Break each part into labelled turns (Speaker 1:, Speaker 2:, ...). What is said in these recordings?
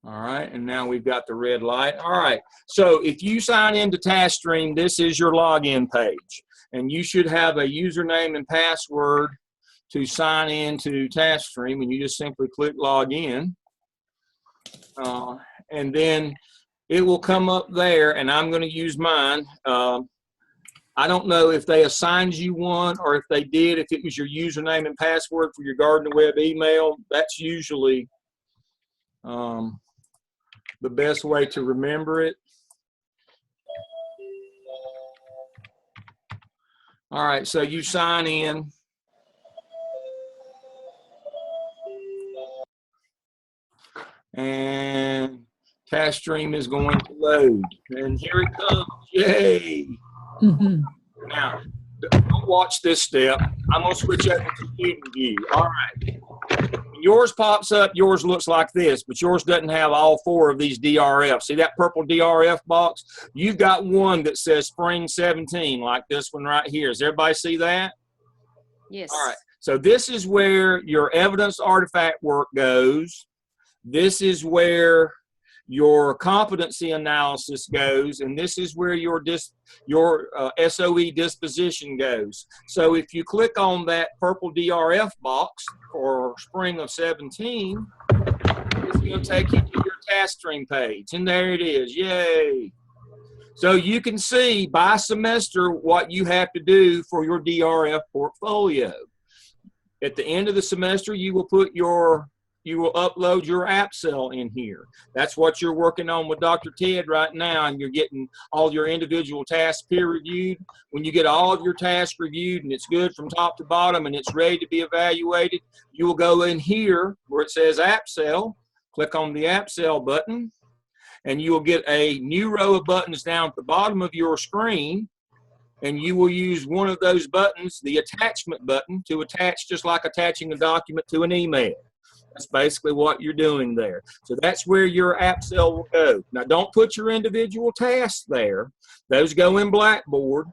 Speaker 1: All right, and now we've got the red light. All right, so if you sign into TaskStream, this is your login page, and you should have a username and password to sign into TaskStream, and you just simply click login, and then it will come up there, and I'm going to use mine. I don't know if they assigned you one or if they did, if it was your username and password for your Gardner Web email. That's usually the best way to remember it. All right, so you sign in. And TaskStream is going to load. And here it comes. Yay!
Speaker 2: Mm-hmm.
Speaker 1: Now, don't watch this step. I'm going to switch over to student view. All right. When yours pops up, yours looks like this, but yours doesn't have all 4 of these DRFs. See that purple DRF box? You've got one that says Spring 17, like this one right here. Does everybody see that?
Speaker 3: Yes.
Speaker 1: All right. So this is where your evidence artifact work goes. This is where your competency analysis goes, and this is where your SOE disposition goes. So if you click on that purple DRF box for spring of 17, it's going to take you to your TaskStream page, and there it is. Yay! So you can see by semester what you have to do for your DRF portfolio. At the end of the semester, you will upload your app cell in here. That's what you're working on with Dr. Ted right now, and you're getting all your individual tasks peer reviewed. When you get all of your tasks reviewed and it's good from top to bottom and it's ready to be evaluated, you will go in here where it says app cell, click on the app cell button, and you will get a new row of buttons down at the bottom of your screen, and you will use one of those buttons, the attachment button, to attach, just like attaching a document to an email. That's basically what you're doing there. So that's where your app cell will go. Now, don't put your individual tasks there. Those go in Blackboard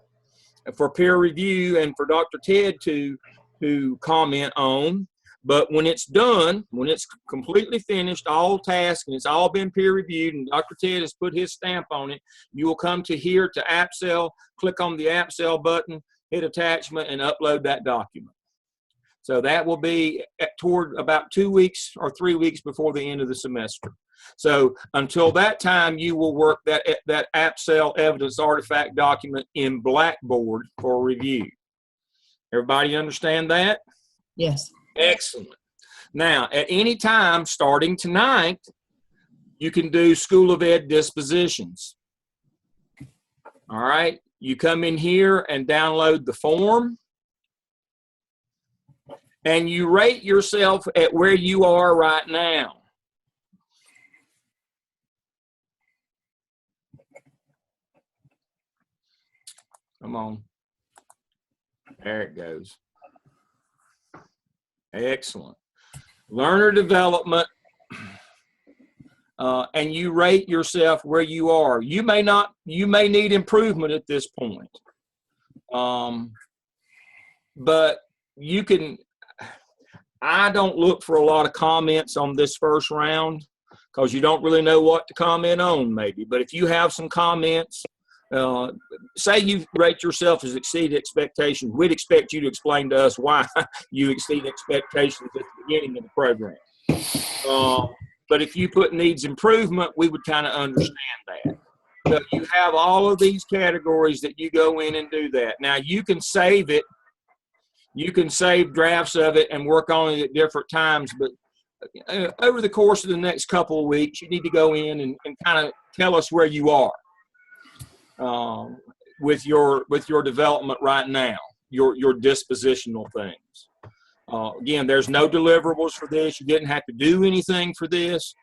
Speaker 1: for peer review and for Dr. Ted to comment on. But when it's done, when it's completely finished, all tasks, and it's all been peer reviewed, and Dr. Ted has put his stamp on it, you will come to here to app cell, click on the app cell button, hit attachment, and upload that document. So that will be toward about 2 weeks or 3 weeks before the end of the semester. So until that time, you will work that app cell evidence artifact document in Blackboard for review. Everybody understand that?
Speaker 2: Yes.
Speaker 1: Excellent. Now, at any time starting tonight, you can do School of Ed dispositions. All right. You come in here and download the form. And you rate yourself at where you are right now. Come on. There it goes. Excellent. Learner development. And you rate yourself where you are. You may need improvement at this point. But you can. I don't look for a lot of comments on this first round because you don't really know what to comment on maybe. But if you have some comments, say you rate yourself as exceed expectations, we'd expect you to explain to us why you exceed expectations at the beginning of the program. But if you put needs improvement, we would kind of understand that. So you have all of these categories that you go in and do that. Now you can save it. You can save drafts of it and work on it at different times, but over the course of the next couple of weeks, you need to go in and kind of tell us where you are with your development right now, your dispositional things. Again, there's no deliverables for this. You didn't have to do anything for this.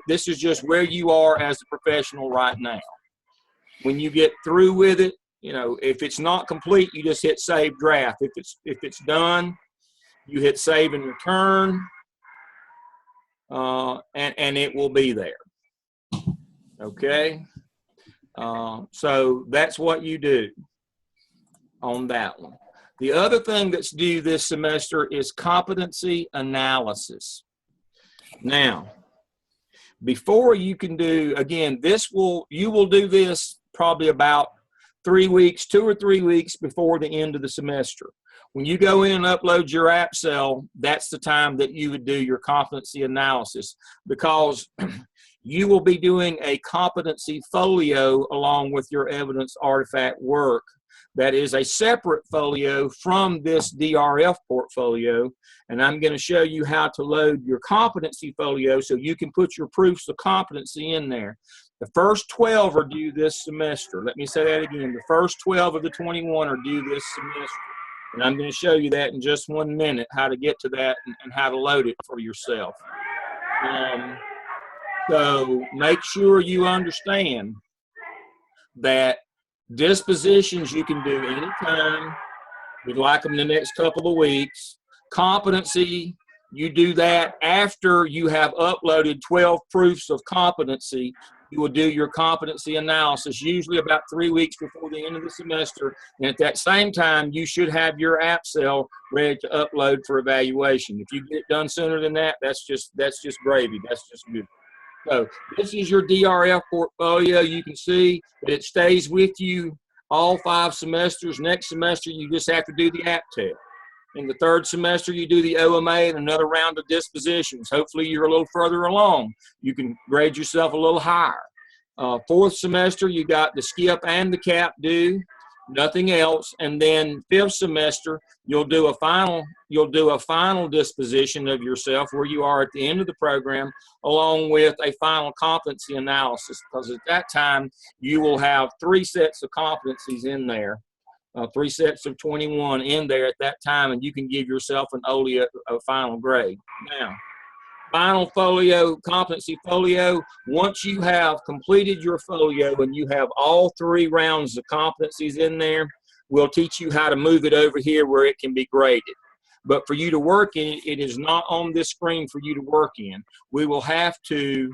Speaker 1: This is just where you are as a professional right now. When you get through with it, you know, if it's not complete, you just hit save draft. If it's done, you hit save and return, and it will be there. Okay? So that's what you do on that one. The other thing that's due this semester is competency analysis. Now, before you can do, again, you will do this probably about 3 weeks, 2 or 3 weeks before the end of the semester. When you go in and upload your app cell, that's the time that you would do your competency analysis, because you will be doing a competency folio along with your evidence artifact work. That is a separate folio from this DRF portfolio, and I'm going to show you how to load your competency folio so you can put your proofs of competency in there. The first 12 are due this semester. Let me say that again. The first 12 of the 21 are due this semester. And I'm going to show you that in just 1 minute, how to get to that and how to load it for yourself. So make sure you understand that dispositions you can do anytime. We'd like them in the next couple of weeks. Competency, you do that after you have uploaded 12 proofs of competency. You will do your competency analysis, usually about 3 weeks before the end of the semester. And at that same time, you should have your app cell ready to upload for evaluation. If you get it done sooner than that, that's just gravy. That's just good. So this is your DRF portfolio. You can see that it stays with you all 5 semesters. Next semester, you just have to do the app test. In the 3rd semester, you do the OMA and another round of dispositions. Hopefully, you're a little further along. You can grade yourself a little higher. 4th semester, you got the skip and the cap due, nothing else. And then 5th semester, you'll do a final disposition of yourself where you are at the end of the program, along with a final competency analysis, because at that time, you will have 3 sets of competencies in there. 3 sets of 21 in there at that time, and you can give yourself an OLE a final grade. Now, final folio, competency folio, once you have completed your folio and you have all 3 rounds of competencies in there, we'll teach you how to move it over here where it can be graded. But for you to work in it, it is not on this screen for you to work in. We will have to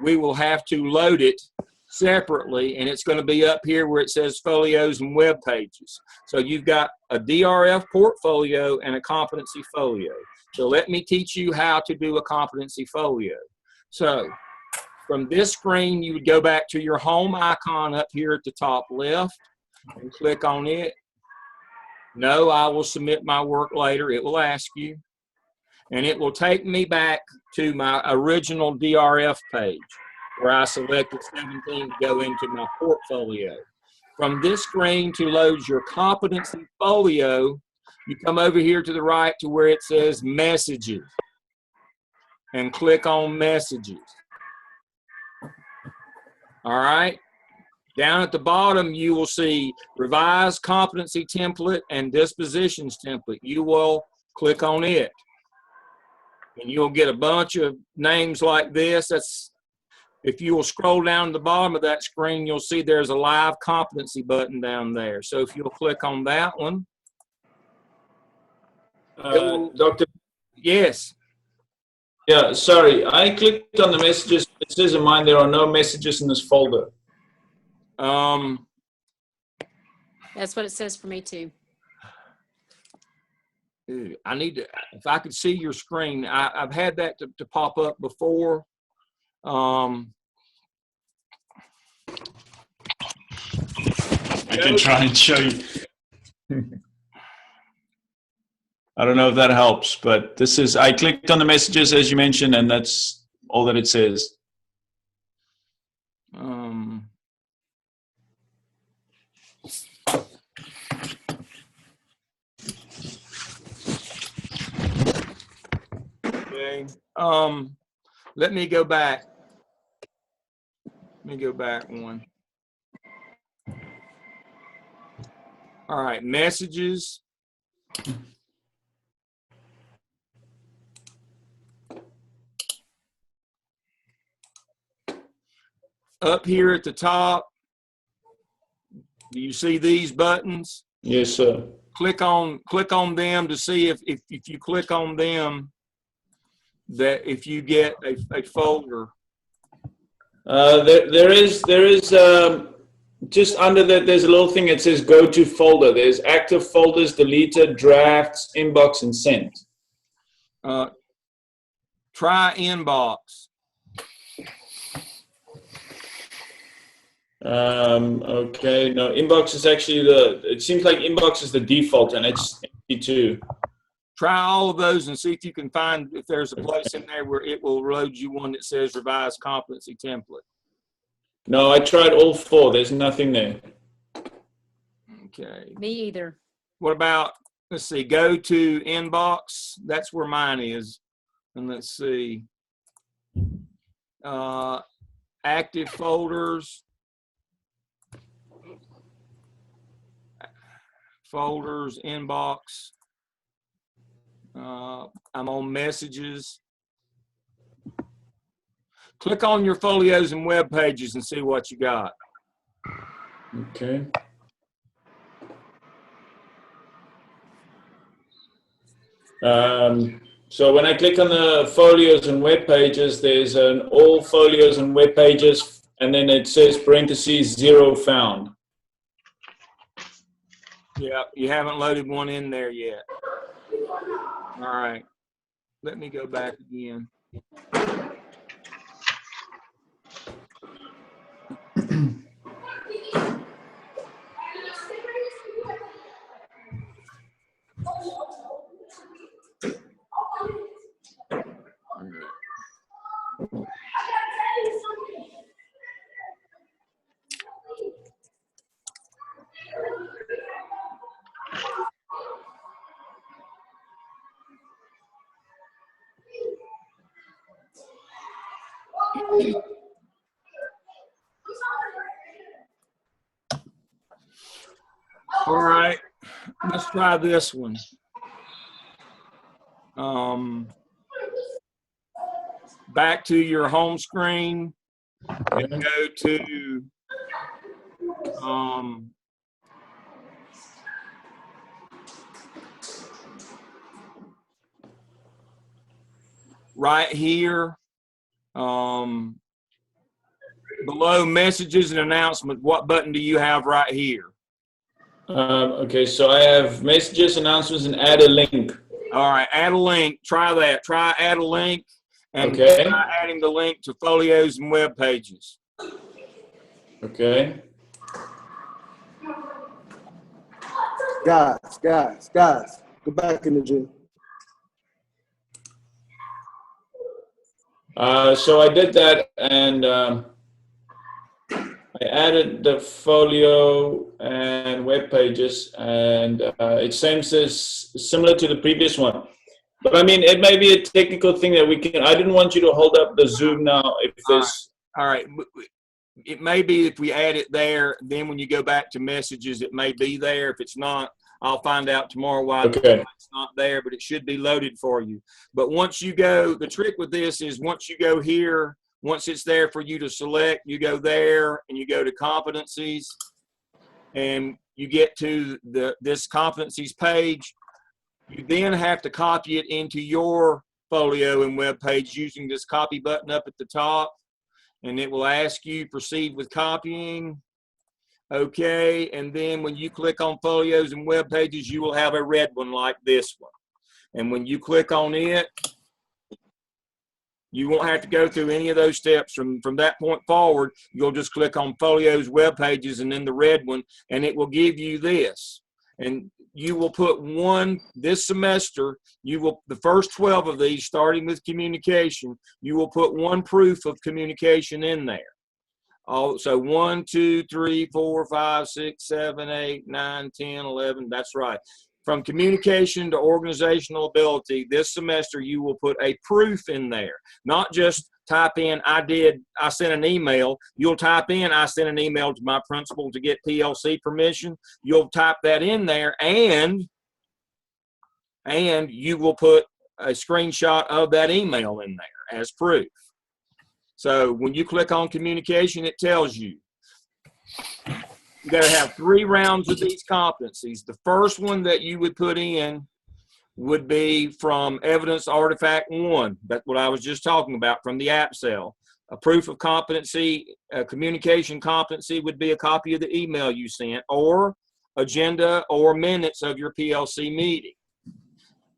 Speaker 1: load it separately, and it's going to be up here where it says folios and web pages. So you've got a DRF portfolio and a competency folio. So let me teach you how to do a competency folio. So from this screen, you would go back to your home icon up here at the top left and click on it. No, I will submit my work later. It will ask you, and it will take me back to my original DRF page, where I selected 17 to go into my portfolio. From this screen to load your competency folio, you come over here to the right to where it says messages and click on messages. All right. Down at the bottom, you will see revised competency template and dispositions template. You will click on it, and you'll get a bunch of names like this. If you will scroll down to the bottom of that screen, you'll see there's a live competency button down there. So if you'll click on that one.
Speaker 2: Doctor?
Speaker 1: Yes.
Speaker 2: Yeah, sorry. I clicked on the messages. It says in mine there are no messages in this folder.
Speaker 3: That's what it says for me too.
Speaker 1: I need to, if I could see your screen, I've had that to pop up before.
Speaker 2: I can try and show you. I don't know if that helps, but this is, I clicked on the messages as you mentioned, and that's all that it says.
Speaker 1: Okay. Let me go back. Let me go back one. All right, messages. Up here at the top, do you see these buttons?
Speaker 2: Yes, sir.
Speaker 1: Click on them to see if you click on them, that if you get a folder.
Speaker 2: There is just under that, there's a little thing that says go to folder. There's active folders, deleted, drafts, inbox, and sent.
Speaker 1: Try inbox.
Speaker 2: Okay, no, inbox is actually it seems like inbox is the default and it's empty too.
Speaker 1: Try all of those and see if you can find if there's a place in there where it will load you one that says revised competency template.
Speaker 2: No, I tried all 4. There's nothing there.
Speaker 1: Okay.
Speaker 3: Me either.
Speaker 1: What about, let's see, go to inbox. That's where mine is. And let's see. Active folders. Folders, inbox. I'm on messages. Click on your folios and web pages and see what you got.
Speaker 2: Okay. So when I click on the folios and web pages, there's an all folios and web pages, and then it says parentheses 0 found.
Speaker 1: Yeah, you haven't loaded one in there yet. All right. Let me go back again. All right, let's try this one. Back to your home screen and go to right here, below messages and announcements. What button do you have right here?
Speaker 2: Okay, so I have messages, announcements, and add a link.
Speaker 1: All right, add a link. Try that. Try add a link, and
Speaker 2: okay.
Speaker 1: Try adding the link to folios and web pages.
Speaker 2: Okay.
Speaker 4: Guys, go back in the gym.
Speaker 2: So I did that, and I added the folio and web pages, and it seems similar to the previous one. But I mean, it may be a technical thing that we can. I didn't want you to hold up the Zoom now. If there's
Speaker 1: all right. It may be if we add it there, then when you go back to messages, it may be there. If it's not, I'll find out tomorrow why it's not there, but it should be loaded for you. But once you go, the trick with this is once you go here, once it's there for you to select, you go there and you go to competencies and you get to this competencies page. You then have to copy it into your folio and web page using this copy button up at the top. And it will ask you proceed with copying. Okay, and then when you click on folios and web pages, you will have a red one like this one. And when you click on it, you won't have to go through any of those steps from that point forward. You'll just click on folios, web pages, and then the red one, and it will give you this. And you will put one this semester. You will the first 12 of these, starting with communication. You will put one proof of communication in there. So 1, 2, 3, 4, 5, 6, 7, 8, 9, 10, 11. That's right. From communication to organizational ability, this semester you will put a proof in there. Not just type in, I sent an email. You'll type in, I sent an email to my principal to get PLC permission. You'll type that in there, and you will put a screenshot of that email in there as proof. So when you click on communication, it tells you you got to have 3 rounds of these competencies. The first one that you would put in would be from evidence artifact 1. That's what I was just talking about from the app cell. A proof of competency, a communication competency would be a copy of the email you sent or agenda or minutes of your PLC meeting.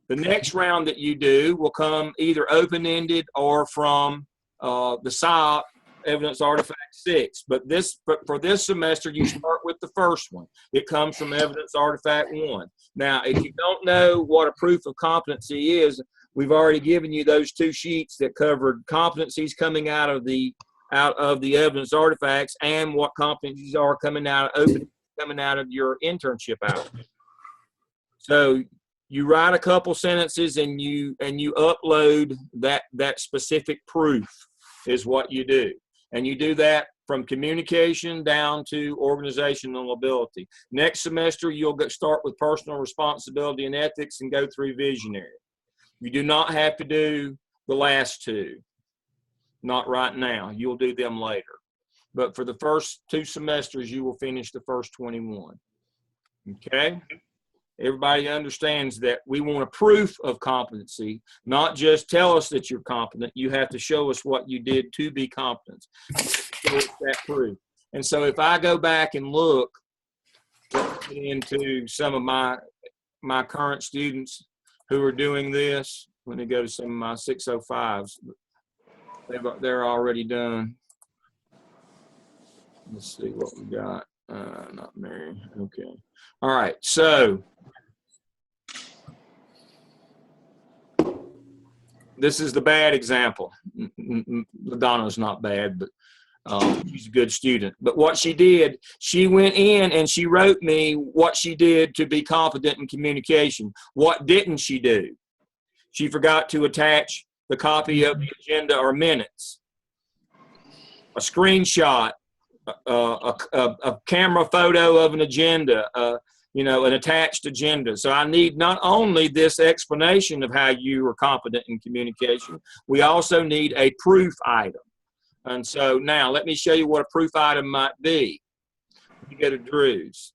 Speaker 1: The next round that you do will come either open-ended or from the SIOP evidence artifact 6. But for this semester, you start with the first one. It comes from evidence artifact 1. Now, if you don't know what a proof of competency is, we've already given you those 2 sheets that covered competencies coming out of the evidence artifacts and what competencies are coming out of your internship hours. So you write a couple sentences and you upload that specific proof is what you do. And you do that from communication down to organizational ability. Next semester, you'll start with personal responsibility and ethics and go through visionary. You do not have to do the last 2. Not right now. You'll do them later. But for the first 2 semesters, you will finish the first 21. Okay? Everybody understands that we want a proof of competency, not just tell us that you're competent. You have to show us what you did to be competent. Show us that proof. And so if I go back and look into some of my current students who are doing this, when they go to some of my 605s, they're already done. Let's see what we got. Not Mary. Okay. All right. So this is the bad example. LaDonna's not bad, but she's a good student. But what she did, she went in and she wrote me what she did to be competent in communication. What didn't she do? She forgot to attach the copy of the agenda or minutes, a screenshot, a camera photo of an agenda, an attached agenda. So I need not only this explanation of how you are competent in communication, we also need a proof item. And so now let me show you what a proof item might be. You go to Drew's.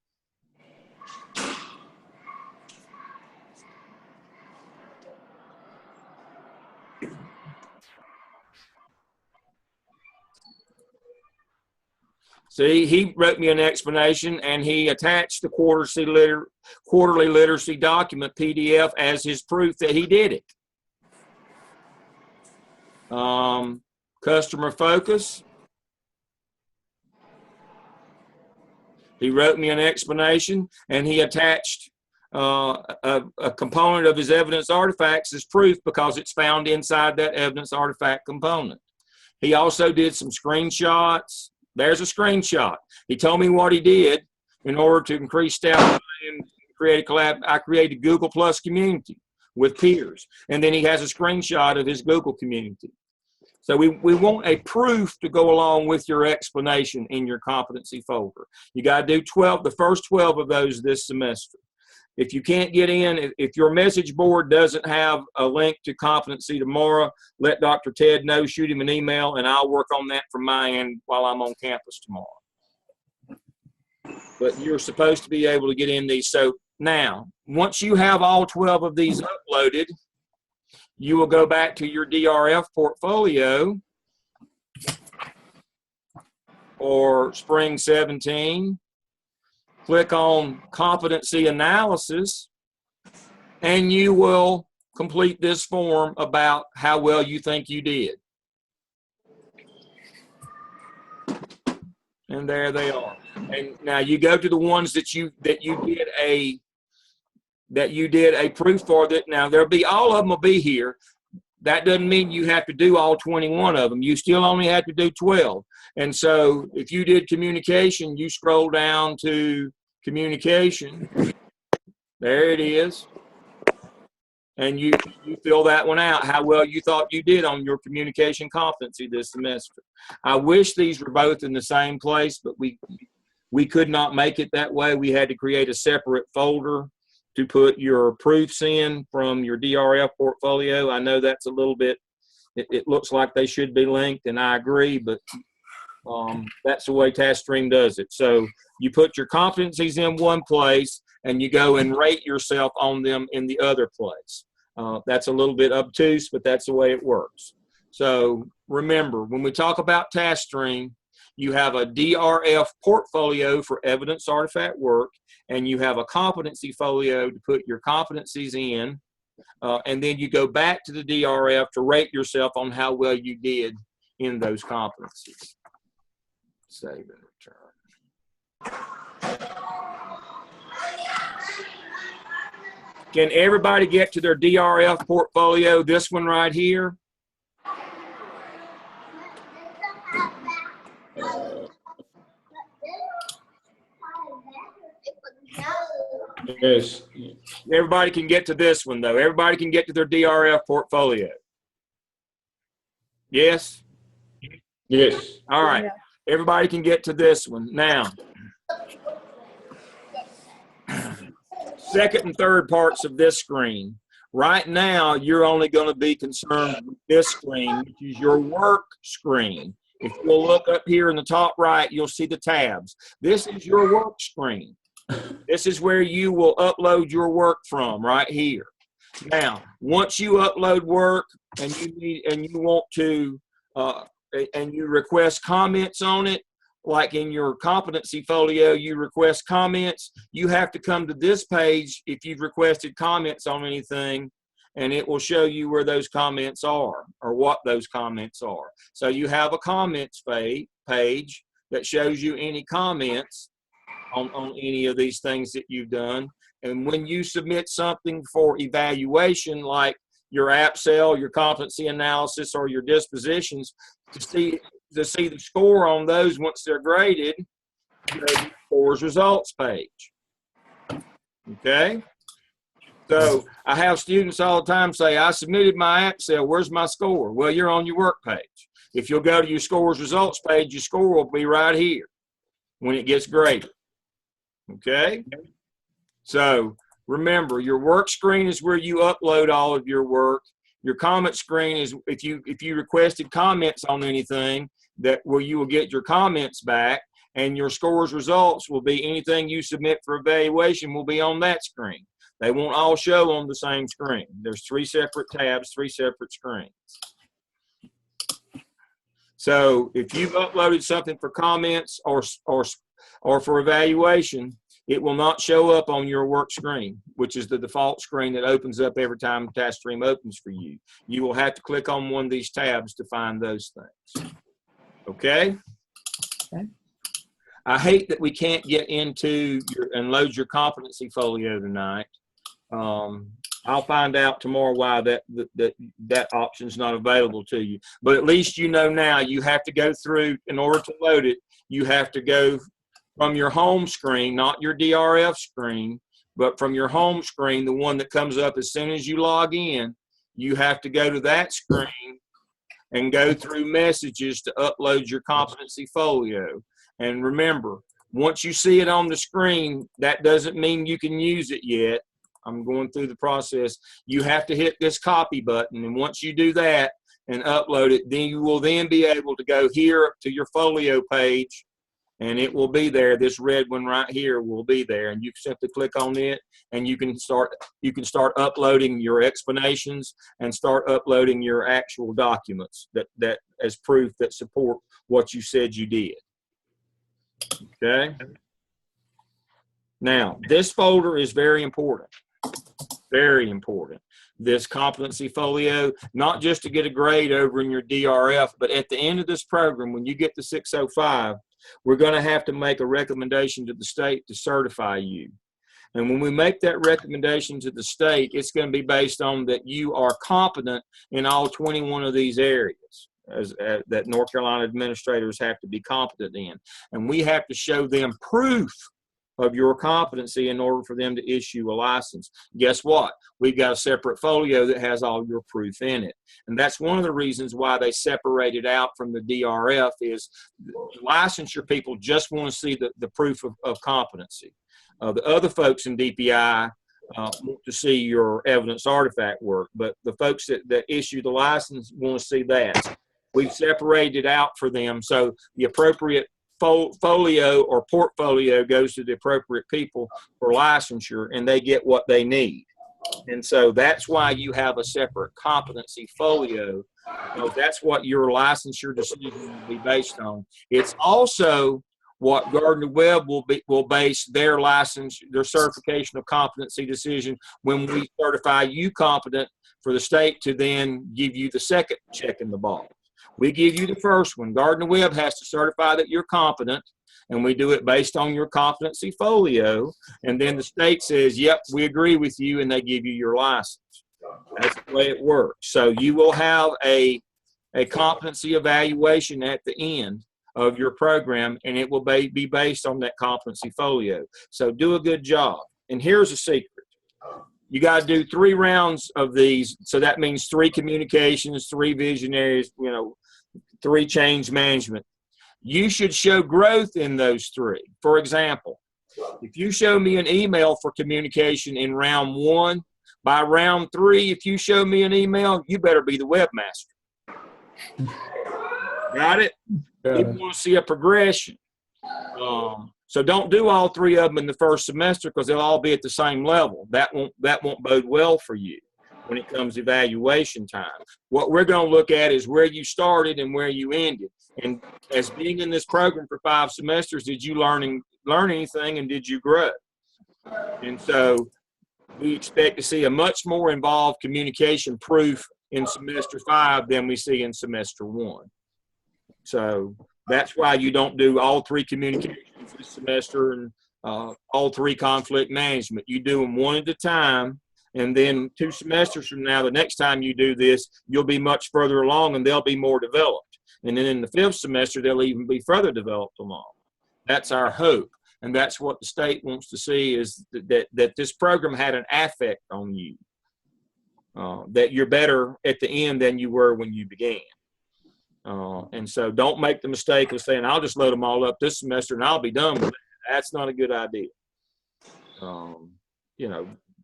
Speaker 1: See, he wrote me an explanation and he attached the quarterly literacy document PDF as his proof that he did it. Customer focus. He wrote me an explanation and he attached a component of his evidence artifacts as proof because it's found inside that evidence artifact component. He also did some screenshots. There's a screenshot. He told me what he did in order to increase staff and create a collab. I created Google Plus community with peers. And then he has a screenshot of his Google community. So we want a proof to go along with your explanation in your competency folder. You got to do the first 12 of those this semester. If you can't get in, if your message board doesn't have a link to competency tomorrow, let Dr. Ted know, shoot him an email, and I'll work on that from my end while I'm on campus tomorrow. But you're supposed to be able to get in these. So now, once you have all 12 of these uploaded, you will go back to your DRF portfolio or Spring 17. Click on competency analysis, and you will complete this form about how well you think you did. And there they are. And now you go to the ones that you did a proof for. That now there'll be, all of them will be here. That doesn't mean you have to do all 21 of them. You still only have to do 12. And so if you did communication, you scroll down to communication. There it is. And you fill that one out, how well you thought you did on your communication competency this semester. I wish these were both in the same place, but we could not make it that way. We had to create a separate folder to put your proofs in from your DRF portfolio. I know that's a little bit, it looks like they should be linked, and I agree, but that's the way TaskStream does it. So you put your competencies in one place and you go and rate yourself on them in the other place. That's a little bit obtuse, but that's the way it works. So remember, when we talk about TaskStream, you have a DRF portfolio for evidence artifact work, and you have a competency folio to put your competencies in, and then you go back to the DRF to rate yourself on how well you did in those competencies. Save and return. Can everybody get to their DRF portfolio, this one right here?
Speaker 2: Yes.
Speaker 1: Everybody can get to this one, though. Everybody can get to their DRF portfolio. Yes?
Speaker 2: Yes.
Speaker 1: All right. Everybody can get to this one. Now, second and third parts of this screen. Right now, you're only going to be concerned with this screen, which is your work screen. If you'll look up here in the top right, you'll see the tabs. This is your work screen. This is where you will upload your work from, right here. Now, once you upload work and you want to and you request comments on it, like in your competency folio, you request comments, you have to come to this page if you've requested comments on anything, and it will show you where those comments are or what those comments are. So you have a comments page that shows you any comments on any of these things that you've done. And when you submit something for evaluation, like your app sale, your competency analysis, or your dispositions, to see the score on those once they're graded, you go to the scores results page. Okay? So I have students all the time say, I submitted my app sale, where's my score? Well, you're on your work page. If you'll go to your scores results page, your score will be right here when it gets graded. Okay? So remember, your work screen is where you upload all of your work. Your comment screen is if you requested comments on anything, that where you will get your comments back, and your scores results will be anything you submit for evaluation will be on that screen. They won't all show on the same screen. There's 3 separate tabs, 3 separate screens. So if you've uploaded something for comments or for evaluation, it will not show up on your work screen, which is the default screen that opens up every time TaskStream opens for you. You will have to click on one of these tabs to find those things. Okay?
Speaker 5: Okay.
Speaker 1: I hate that we can't get into and load your competency folio tonight. I'll find out tomorrow why that option's not available to you. But at least you know now you have to go through, in order to load it, you have to go from your home screen, not your DRF screen, but from your home screen, the one that comes up as soon as you log in, you have to go to that screen and go through messages to upload your competency folio. And remember, once you see it on the screen, that doesn't mean you can use it yet. I'm going through the process. You have to hit this copy button, and once you do that and upload it, then you will then be able to go here to your folio page, and it will be there. This red one right here will be there, and you simply click on it, and you can start uploading your explanations and start uploading your actual documents that as proof that support what you said you did. Okay? Now, this folder is very important. Very important. This competency folio, not just to get a grade over in your DRF, but at the end of this program, when you get to 605, we're going to have to make a recommendation to the state to certify you. And when we make that recommendation to the state, it's going to be based on that you are competent in all 21 of these areas that North Carolina administrators have to be competent in. And we have to show them proof of your competency in order for them to issue a license. Guess what? We've got a separate folio that has all your proof in it. And that's one of the reasons why they separated out from the DRF is licensure people just want to see the proof of competency. The other folks in DPI want to see your evidence artifact work, but the folks that issue the license want to see that. We've separated it out for them, so the appropriate folio or portfolio goes to the appropriate people for licensure, and they get what they need. And so that's why you have a separate competency folio, because that's what your licensure decision will be based on. It's also what Gardner-Webb will base their certification of competency decision when we certify you competent for the state to then give you the second check in the box. We give you the first one. Gardner Webb has to certify that you're competent, and we do it based on your competency folio. And then the state says, yep, we agree with you, and they give you your license. That's the way it works. So you will have a competency evaluation at the end of your program, and it will be based on that competency folio. So do a good job. And here's a secret. You got to do 3 rounds of these. So that means 3 communications, 3 visionaries, 3 change management. You should show growth in those 3. For example, if you show me an email for communication in round 1, by round 3, if you show me an email, you better be the webmaster. Got it? People want to see a progression. So don't do all 3 of them in the first semester, because they'll all be at the same level. That won't bode well for you when it comes to evaluation time. What we're going to look at is where you started and where you ended. And as being in this program for 5 semesters, did you learn anything, and did you grow? And so we expect to see a much more involved communication proof in semester 5 than we see in semester 1. So that's why you don't do all 3 communications this semester and all 3 conflict management. You do them one at a time, and then 2 semesters from now, the next time you do this, you'll be much further along and they'll be more developed. And then in the 5th semester, they'll even be further developed along. That's our hope. And that's what the state wants to see, is that this program had an affect on you, that you're better at the end than you were when you began. And so don't make the mistake of saying, I'll just load them all up this semester and I'll be done with it. That's not a good idea.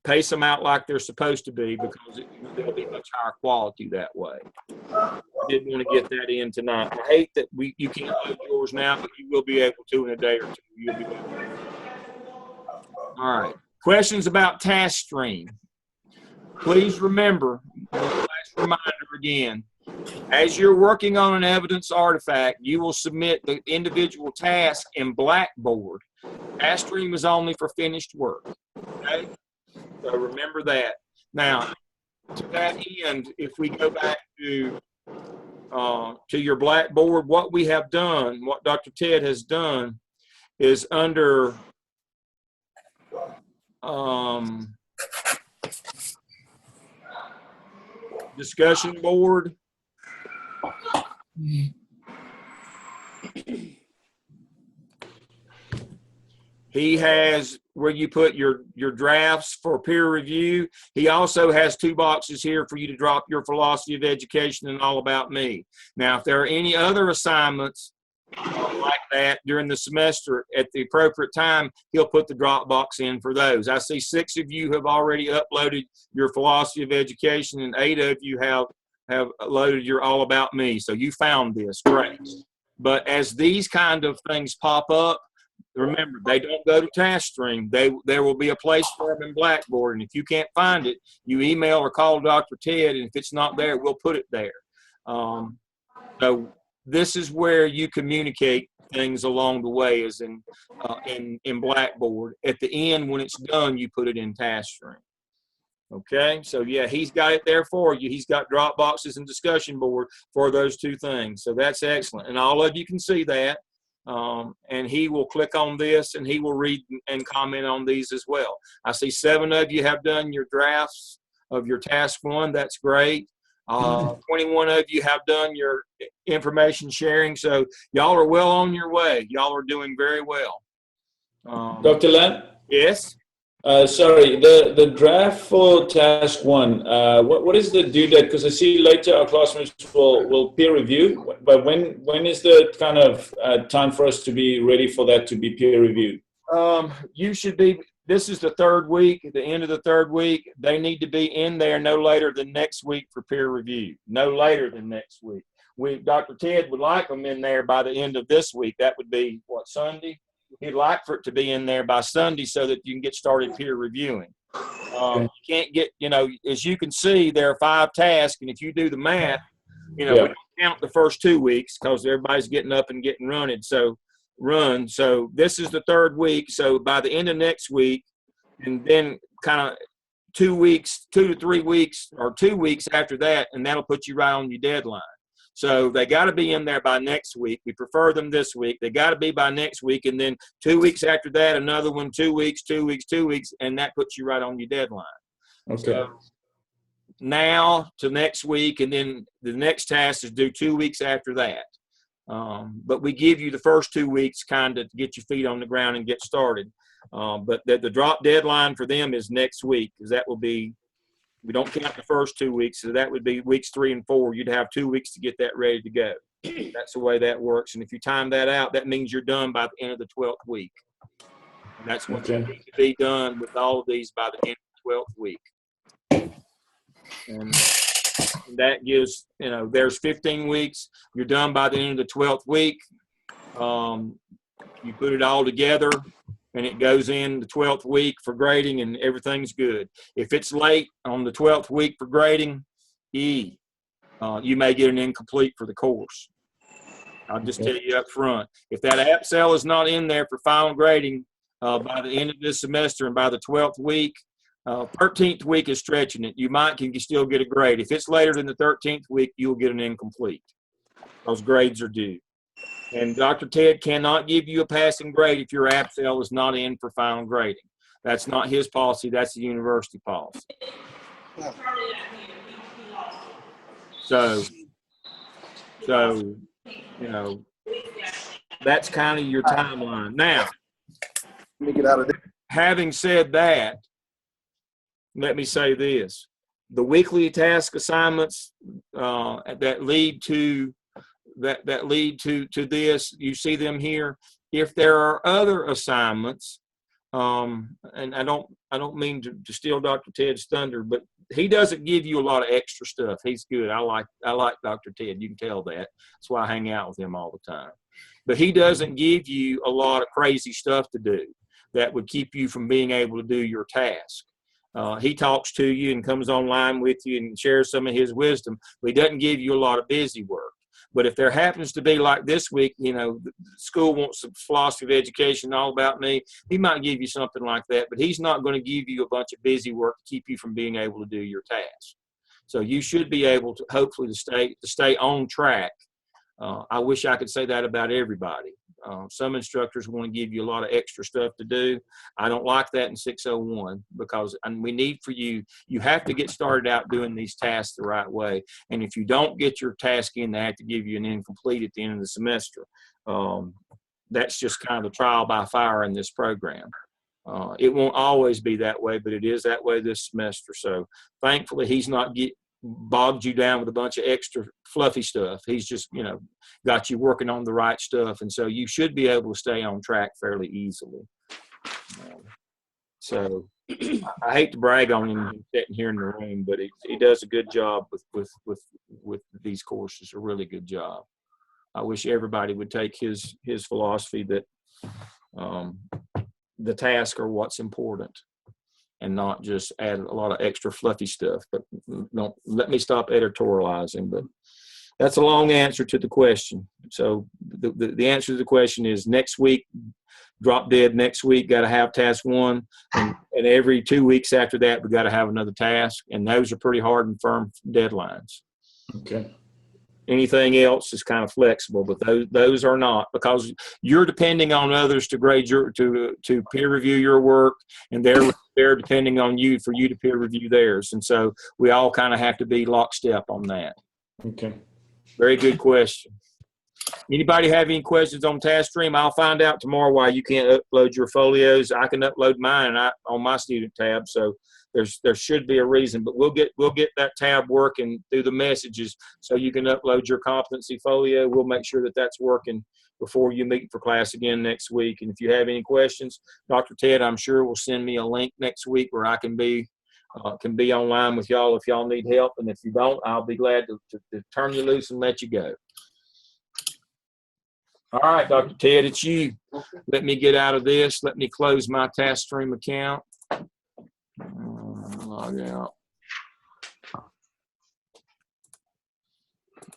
Speaker 1: Pace them out like they're supposed to be, because they'll be much higher quality that way. I didn't want to get that in tonight. I hate that you can't load yours now, but you will be able to in a day or 2. You'll be able to. All right. Questions about task stream. Please remember, last reminder again, as you're working on an evidence artifact, you will submit the individual task in Blackboard. Task stream is only for finished work. Okay? So remember that. Now, to that end, if we go back to your Blackboard, what we have done, what Dr. Ted has done, is under discussion board. He has where you put your drafts for peer review. He also has 2 boxes here for you to drop your philosophy of education and all about me. Now, if there are any other assignments like that during the semester at the appropriate time, he'll put the drop box in for those. I see 6 of you have already uploaded your philosophy of education, and 8 of you have loaded your all about me. So you found this, great. But as these kind of things pop up, remember, they don't go to task stream. There will be a place for them in Blackboard, and if you can't find it, you email or call Dr. Ted, and if it's not there, we'll put it there. So this is where you communicate things along the way, is in Blackboard. At the end, when it's done, you put it in task stream. Okay, so yeah, he's got it there for you. He's got drop boxes and discussion board for those 2 things. So that's excellent. And all of you can see that. And he will click on this and he will read and comment on these as well. I see 7 of you have done your drafts of your task 1. That's great. 21 of you have done your information sharing. So y'all are well on your way. Y'all are doing very well.
Speaker 2: Dr. Lamb?
Speaker 1: Yes?
Speaker 2: Sorry, the draft for task 1, what is the due date? Because I see later our classmates will peer review, but when is the kind of time for us to be ready for that to be peer reviewed?
Speaker 1: You should be, this is the 3rd week, at the end of the 3rd week. They need to be in there no later than next week for peer review, no later than next week. Dr. Ted would like them in there by the end of this week. That would be, what, Sunday? He'd like for it to be in there by Sunday so that you can get started peer reviewing. You can't get, as you can see, there are 5 tasks, and if you do the math, we don't count the first 2 weeks because everybody's getting up and getting run. So this is the 3rd week. So by the end of next week, and then kind of 2 to 3 weeks, or 2 weeks after that, and that'll put you right on your deadline. So they got to be in there by next week. We prefer them this week. They got to be by next week. And then 2 weeks after that, another one, 2 weeks, 2 weeks, 2 weeks. And that puts you right on your deadline.
Speaker 2: Okay.
Speaker 1: So now to next week. And then the next task is due 2 weeks after that. But we give you the first 2 weeks kind of to get your feet on the ground and get started. But the drop deadline for them is next week, because that will be, we don't count the first 2 weeks, so that would be weeks 3 and 4. You'd have 2 weeks to get that ready to go. That's the way that works. And if you time that out, that means you're done by the end of the 12th week. And that's what you need to be done with all of these by the end of the 12th week. And that gives, there's 15 weeks. You're done by the end of the 12th week. You put it all together, and it goes in the 12th week for grading, and everything's good. If it's late on the 12th week for grading, you may get an incomplete for the course. I'll just tell you up front. If that app cell is not in there for final grading by the end of this semester and by the 12th week, 13th week is stretching it. You can still get a grade. If it's later than the 13th week, you'll get an incomplete. Those grades are due. And Dr. Ted cannot give you a passing grade if your app cell is not in for final grading. That's not his policy. That's the university policy. So that's kind of your timeline. Now,
Speaker 4: Let me get out of there.
Speaker 1: having said that, let me say this. The weekly task assignments that lead to this, you see them here. If there are other assignments, and I don't mean to steal Dr. Ted's thunder, but he doesn't give you a lot of extra stuff. He's good. I like Dr. Ted. You can tell that. That's why I hang out with him all the time. But he doesn't give you a lot of crazy stuff to do that would keep you from being able to do your task. He talks to you and comes online with you and shares some of his wisdom, but he doesn't give you a lot of busy work. But if there happens to be like this week, the school wants some philosophy of education all about me, he might give you something like that, but he's not going to give you a bunch of busy work to keep you from being able to do your task. So you should be able to hopefully to stay on track. I wish I could say that about everybody. Some instructors want to give you a lot of extra stuff to do. I don't like that in 601 because we need for you have to get started out doing these tasks the right way. And if you don't get your task in, they have to give you an incomplete at the end of the semester. That's just kind of a trial by fire in this program. It won't always be that way, but it is that way this semester. So thankfully, he's not bogged you down with a bunch of extra fluffy stuff. He's just, got you working on the right stuff. And so you should be able to stay on track fairly easily. So I hate to brag on him sitting here in the room, but he does a good job with these courses, a really good job. I wish everybody would take his philosophy that the tasks are what's important, and not just add a lot of extra fluffy stuff. But don't let me stop editorializing. But that's a long answer to the question. So the answer to the question is next week, drop dead next week, got to have task 1. And every 2 weeks after that, we got to have another task. And those are pretty hard and firm deadlines.
Speaker 2: Okay.
Speaker 1: Anything else is kind of flexible, but those are not, because you're depending on others to grade to peer review your work, and they're depending on you for you to peer review theirs. And so we all kind of have to be lockstep on that.
Speaker 2: Okay.
Speaker 1: Very good question. Anybody have any questions on TaskStream? I'll find out tomorrow why you can't upload your folios. I can upload mine on my student tab. So there should be a reason, but we'll get that tab working through the messages so you can upload your competency folio. We'll make sure that that's working before you meet for class again next week. And if you have any questions, Dr. Ted, I'm sure will send me a link next week where I can be online with y'all if y'all need help. And if you don't, I'll be glad to turn you loose and let you go. All right, Dr. Ted, it's you. Let me get out of this. Let me close my TaskStream account. Log out.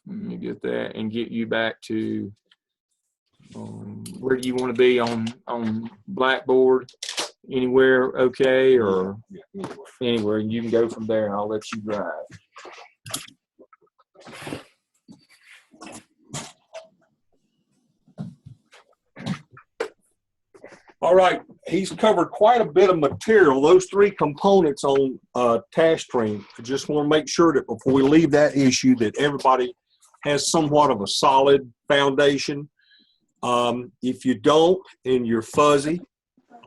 Speaker 1: Let me get that and get you back to where do you want to be on Blackboard? Anywhere okay, or anywhere? You can go from there and I'll let you drive. All right, he's covered quite a bit of material. Those three components on task stream. I just want to make sure that before we leave that issue that everybody has somewhat of a solid foundation. If you don't and you're fuzzy,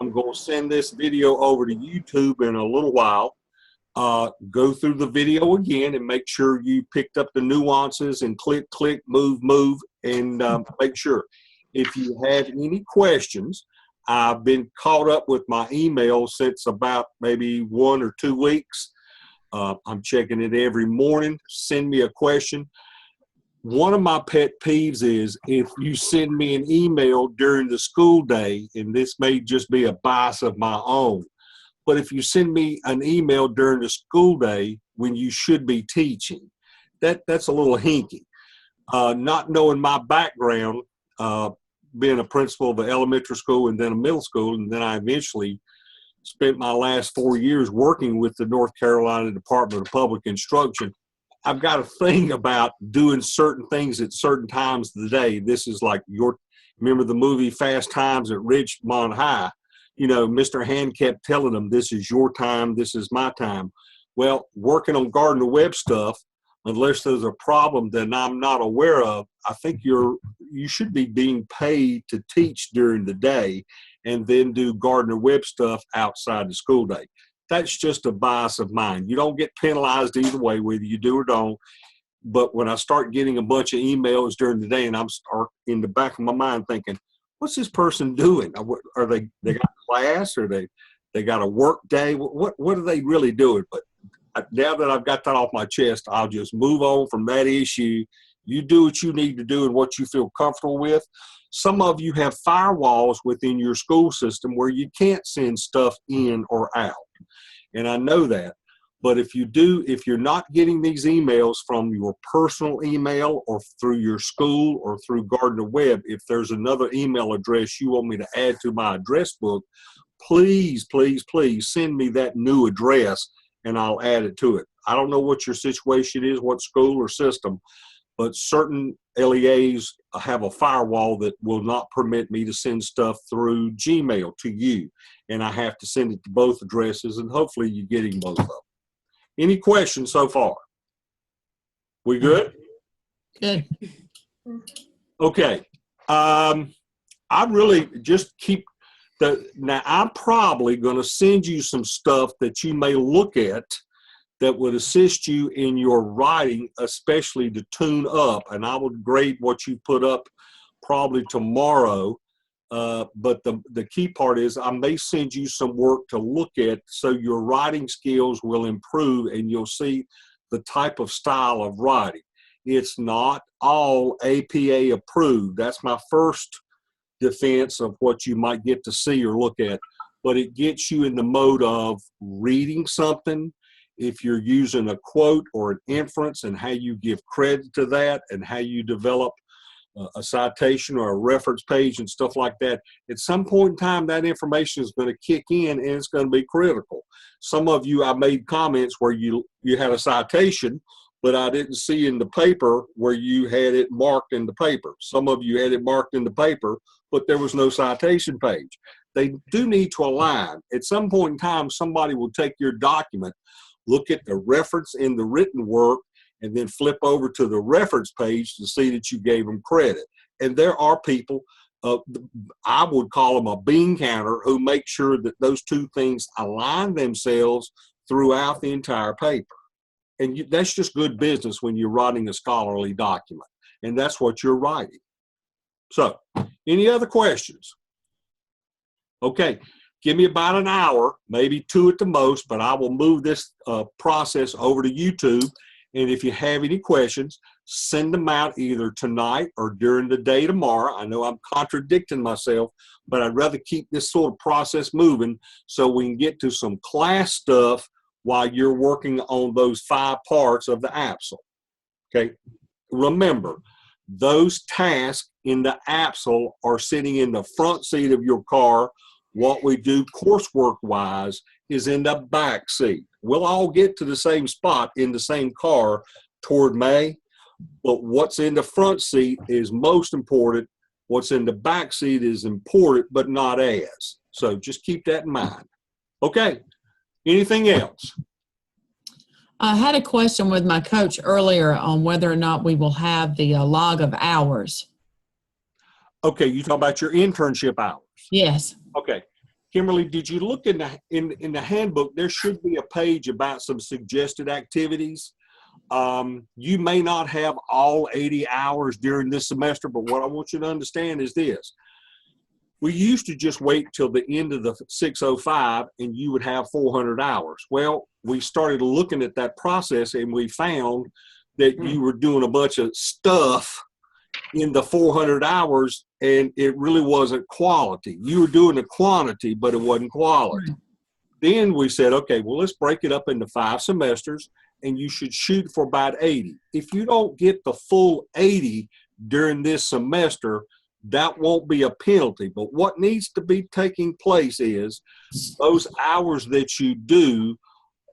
Speaker 1: I'm going to send this video over to YouTube in a little while. Go through the video again and make sure you picked up the nuances and click, move, and make sure. If you have any questions, I've been caught up with my email since about maybe 1 or 2 weeks. I'm checking it every morning. Send me a question. One of my pet peeves is if you send me an email during the school day, and this may just be a bias of my own, but if you send me an email during the school day when you should be teaching, that's a little hinky. Not knowing my background, being a principal of an elementary school and then a middle school, and then I eventually spent my last 4 years working with the North Carolina Department of Public Instruction. I've got a thing about doing certain things at certain times of the day. This is like remember the movie Fast Times at Ridgemont High? You know, Mr. Hand kept telling them, this is your time, this is my time. Well, working on Gardner Webb stuff, unless there's a problem that I'm not aware of, I think you should be being paid to teach during the day and then do Gardner Webb stuff outside the school day. That's just a bias of mine. You don't get penalized either way, whether you do or don't. But when I start getting a bunch of emails during the day and I'm in the back of my mind thinking, what's this person doing? Are they got class or they got a work day? What are they really doing? But now that I've got that off my chest, I'll just move on from that issue. You do what you need to do and what you feel comfortable with. Some of you have firewalls within your school system where you can't send stuff in or out. And I know that. But if you're not getting these emails from your personal email or through your school or through Gardner Webb, if there's another email address you want me to add to my address book, please send me that new address and I'll add it to it. I don't know what your situation is, what school or system, but certain LEAs have a firewall that will not permit me to send stuff through Gmail to you. And I have to send it to both addresses, and hopefully you're getting both of them. Any questions so far? We good?
Speaker 5: Good.
Speaker 1: Okay. I really just keep now I'm probably going to send you some stuff that you may look at that would assist you in your writing, especially to tune up. And I would grade what you put up probably tomorrow. But the key part is I may send you some work to look at so your writing skills will improve and you'll see the type of style of writing. It's not all APA approved. That's my first defense of what you might get to see or look at. But it gets you in the mode of reading something. If you're using a quote or an inference and how you give credit to that and how you develop a citation or a reference page and stuff like that, at some point in time, that information is going to kick in and it's going to be critical. Some of you, I made comments where you had a citation, but I didn't see in the paper where you had it marked in the paper. Some of you had it marked in the paper, but there was no citation page. They do need to align. At some point in time, somebody will take your document, look at the reference in the written work, and then flip over to the reference page to see that you gave them credit. And there are people, I would call them a bean counter, who make sure that those two things align themselves throughout the entire paper. And that's just good business when you're writing a scholarly document. And that's what you're writing. So, any other questions? Okay, give me about an hour, maybe 2 at the most, but I will move this process over to YouTube. And if you have any questions, send them out either tonight or during the day tomorrow. I know I'm contradicting myself, but I'd rather keep this sort of process moving so we can get to some class stuff while you're working on those 5 parts of the APSL. Okay? Remember, those tasks in the APSL are sitting in the front seat of your car. What we do coursework-wise is in the back seat. We'll all get to the same spot in the same car toward May, but what's in the front seat is most important. What's in the back seat is important, but not as.
Speaker 5: So just keep that in mind. Okay. Anything else?
Speaker 6: I had a question with my coach earlier on whether or not we will have the log of hours.
Speaker 5: Okay, you talk about your internship hours.
Speaker 6: Yes.
Speaker 5: Okay. Kimberly, did you look in the handbook? There should be a page about some suggested activities. You may not have all 80 hours during this semester, but what I want you to understand is this. We used to just wait till the end of the 605 and you would have 400 hours. Well, we started looking at that process and we found that you were doing a bunch of stuff in the 400 hours and it really wasn't quality. You were doing the quantity, but it wasn't quality. Then we said, okay, well, let's break it up into 5 semesters and you should shoot for about 80. If you don't get the full 80 during this semester, that won't be a penalty. But what needs to be taking place is those hours that you do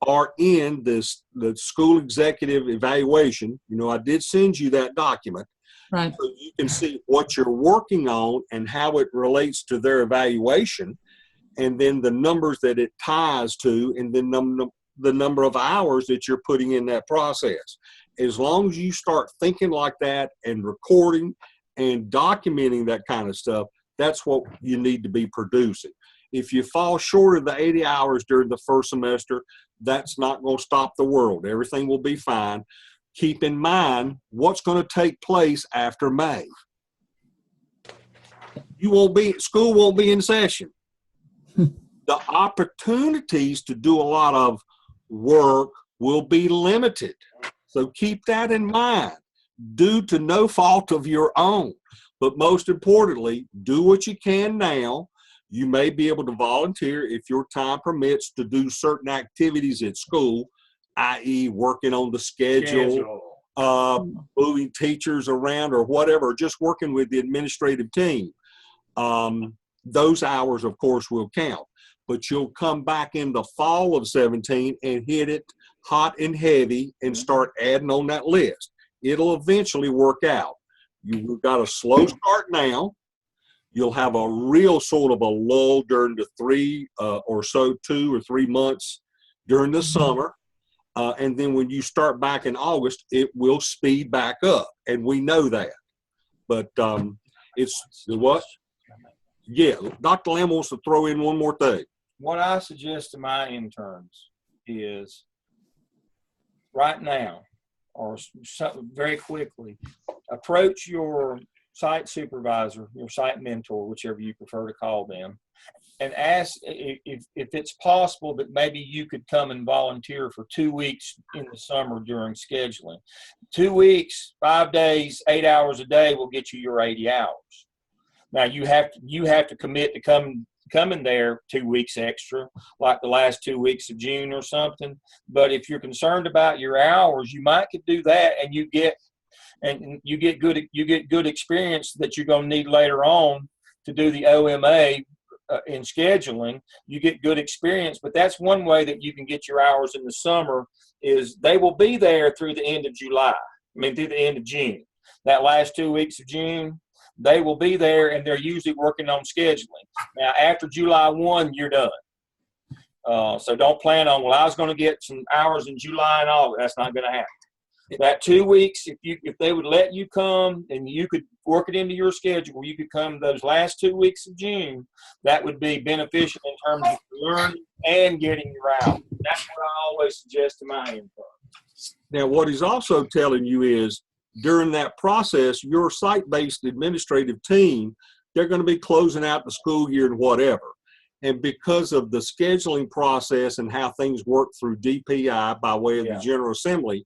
Speaker 5: are in the school executive evaluation. You know, I did send you that document.
Speaker 6: Right.
Speaker 5: So you can see what you're working on and how it relates to their evaluation, and then the numbers that it ties to, and then the number of hours that you're putting in that process. As long as you start thinking like that and recording and documenting that kind of stuff, that's what you need to be producing. If you fall short of the 80 hours during the first semester, that's not going to stop the world. Everything will be fine. Keep in mind what's going to take place after May. School won't be in session. The opportunities to do a lot of work will be limited. So keep that in mind, due to no fault of your own. But most importantly, do what you can now. You may be able to volunteer if your time permits to do certain activities at school, i.e. working on the schedule. Moving teachers around or whatever, just working with the administrative team. Those hours, of course, will count. But you'll come back in the fall of 17 and hit it hot and heavy and start adding on that list. It'll eventually work out. You've got a slow start now. You'll have a real sort of a lull during the 2 or 3 months during the summer. And then when you start back in August, it will speed back up. And we know that. But it's what? Yeah, Dr. Lamb wants to throw in one more thing.
Speaker 1: What I suggest to my interns is right now, or very quickly, approach your site supervisor, your site mentor, whichever you prefer to call them, and ask if it's possible that maybe you could come and volunteer for 2 weeks in the summer during scheduling. 2 weeks, 5 days, 8 hours a day will get you your 80 hours. Now you have to commit to coming there 2 weeks extra, like the last 2 weeks of June or something. But if you're concerned about your hours, you might could do that, and you get good experience that you're going to need later on to do the OMA in scheduling. You get good experience, but that's one way that you can get your hours in the summer. Is they will be there through the end of July. Through the end of June. That last 2 weeks of June, they will be there, and they're usually working on scheduling. Now, after July 1, you're done. So don't plan on, well, I was going to get some hours in July and August. That's not going to happen. That 2 weeks, if they would let you come and you could work it into your schedule where you could come those last 2 weeks of June, that would be beneficial in terms of learning and getting your hours. That's what I always suggest to my interns.
Speaker 5: Now, what he's also telling you is during that process, your site-based administrative team, they're going to be closing out the school year and whatever. And because of the scheduling process and how things work through DPI by way of the General Assembly,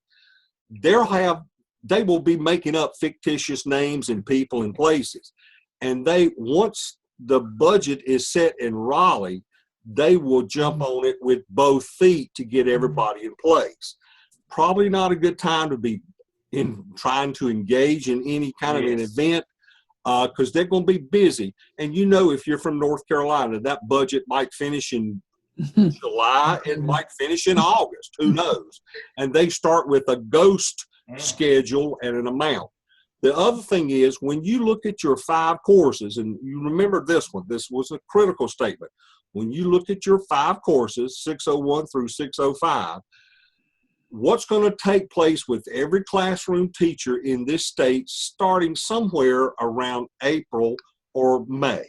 Speaker 5: they will be making up fictitious names and people and places. And once the budget is set in Raleigh, they will jump on it with both feet to get everybody in place. Probably not a good time to be trying to engage in any kind of an event, because they're going to be busy. And if you're from North Carolina, that budget might finish in July, it might finish in August, who knows? And they start with a ghost schedule and an amount. The other thing is, when you look at your 5 courses, and you remember this one, this was a critical statement. When you look at your 5 courses, 601 through 605, what's going to take place with every classroom teacher in this state starting somewhere around April or May?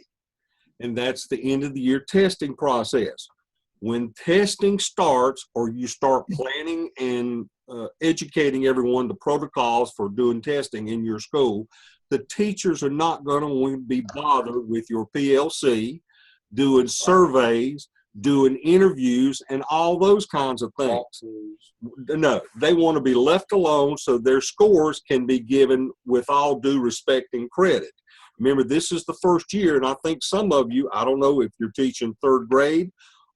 Speaker 5: And that's the end of the year testing process. When testing starts, or you start planning and educating everyone the protocols for doing testing in your school, the teachers are not going to be bothered with your PLC, doing surveys, doing interviews, and all those kinds of things. No, they want to be left alone so their scores can be given with all due respect and credit. Remember, this is the first year, and I think some of you, I don't know if you're teaching 3rd grade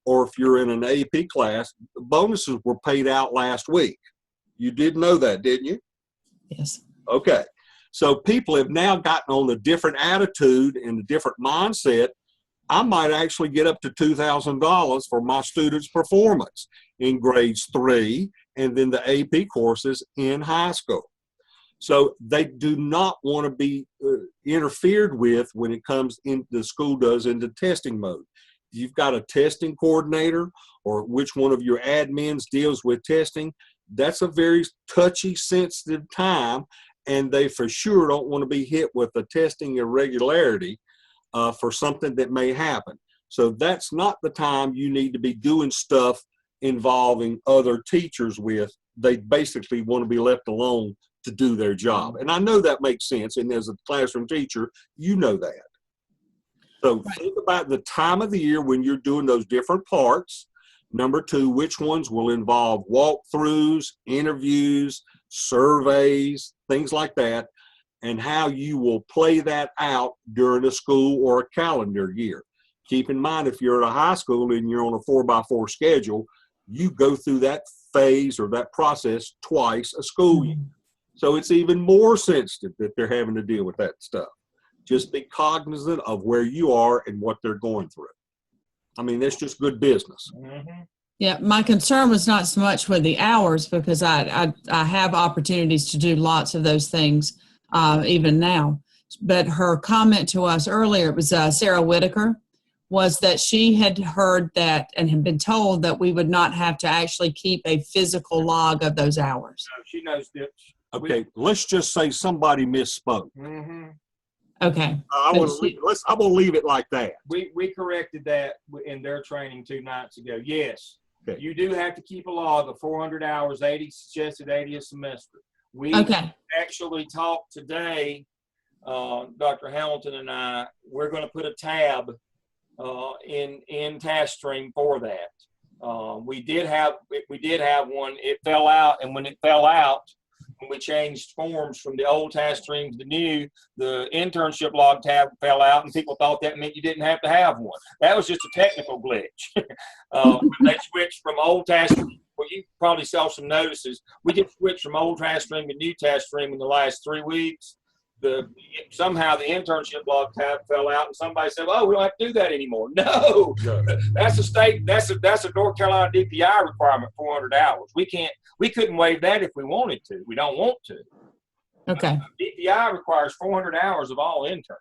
Speaker 5: or if you're in an AP class, the bonuses were paid out last week. You did know that, didn't you?
Speaker 6: Yes.
Speaker 5: Okay. So people have now gotten on a different attitude and a different mindset. I might actually get up to $2,000 for my students' performance in grades 3 and then the AP courses in high school. So they do not want to be interfered with when it comes in, the school does, into testing mode. You've got a testing coordinator, or which one of your admins deals with testing. That's a very touchy, sensitive time, and they for sure don't want to be hit with a testing irregularity for something that may happen. So that's not the time you need to be doing stuff involving other teachers with. They basically want to be left alone to do their job. And I know that makes sense, and as a classroom teacher, you know that. So think about the time of the year when you're doing those different parts. Number 2, which ones will involve walkthroughs, interviews, surveys, things like that, and how you will play that out during a school or a calendar year. Keep in mind, if you're at a high school and you're on a 4x4 schedule, you go through that phase or that process twice a school year. So it's even more sensitive that they're having to deal with that stuff. Just be cognizant of where you are and what they're going through. I mean, that's just good business.
Speaker 1: Mm-hmm.
Speaker 6: Yeah, my concern was not so much with the hours, because I have opportunities to do lots of those things even now. But her comment to us earlier, it was Sarah Whitaker, was that she had heard that and had been told that we would not have to actually keep a physical log of those hours.
Speaker 1: No, she knows that.
Speaker 5: Okay, let's just say somebody misspoke.
Speaker 1: Mm-hmm.
Speaker 6: Okay.
Speaker 5: I'm going to leave it like that.
Speaker 1: We corrected that in their training 2 nights ago. Yes,
Speaker 5: okay.
Speaker 1: You do have to keep a log of 400 hours, 80 suggested 80 a semester. We actually talked today, Dr. Hamilton and I, we're going to put a tab in task stream for that. We did have one. It fell out, and when it fell out, when we changed forms from the old task stream to the new, the internship log tab fell out, and people thought that meant you didn't have to have one. That was just a technical glitch. They switched from old task stream. Well, you probably saw some notices. We just switched from old task stream to new task stream in the last 3 weeks. Somehow the internship log tab fell out, and somebody said, "Oh, we don't have to do that anymore." No, that's a state. That's a North Carolina DPI requirement. 400 hours. We couldn't waive that if we wanted to. We don't want to.
Speaker 6: Okay.
Speaker 1: DPI requires 400 hours of all interns.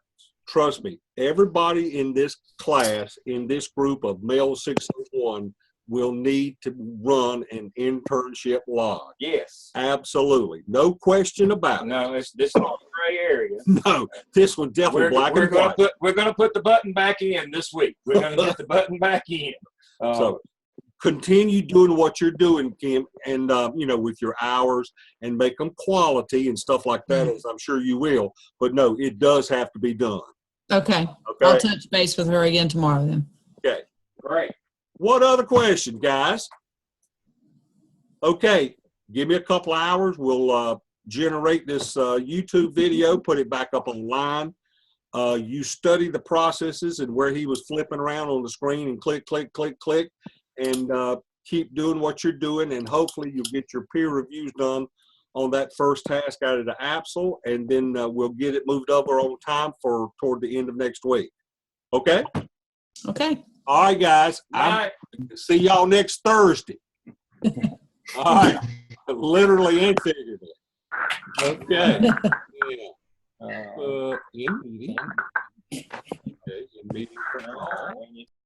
Speaker 5: Trust me, everybody in this class, in this group of Mels 601, will need to run an internship log.
Speaker 1: Yes.
Speaker 5: Absolutely. No question about it.
Speaker 1: No, this is not a gray area.
Speaker 5: No, this one definitely black and white.
Speaker 1: We're going to put the button back in this week. We're going to get the button back in.
Speaker 5: So continue doing what you're doing, Kim, and, with your hours, and make them quality and stuff like that, as I'm sure you will. But no, it does have to be done.
Speaker 6: Okay. I'll touch base with her again tomorrow then.
Speaker 5: Okay.
Speaker 1: Great.
Speaker 5: What other question, guys? Okay, give me a couple hours. We'll generate this YouTube video, put it back up online. You study the processes and where he was flipping around on the screen and click, click, click, click, and keep doing what you're doing, and hopefully you'll get your peer reviews done on that first task out of the APSL, and then we'll get it moved over on time for toward the end of next week. Okay?
Speaker 6: Okay.
Speaker 5: All right, guys. See y'all next Thursday. All right. Literally and figuratively. Okay. Yeah. In meeting. Okay, in meeting for now.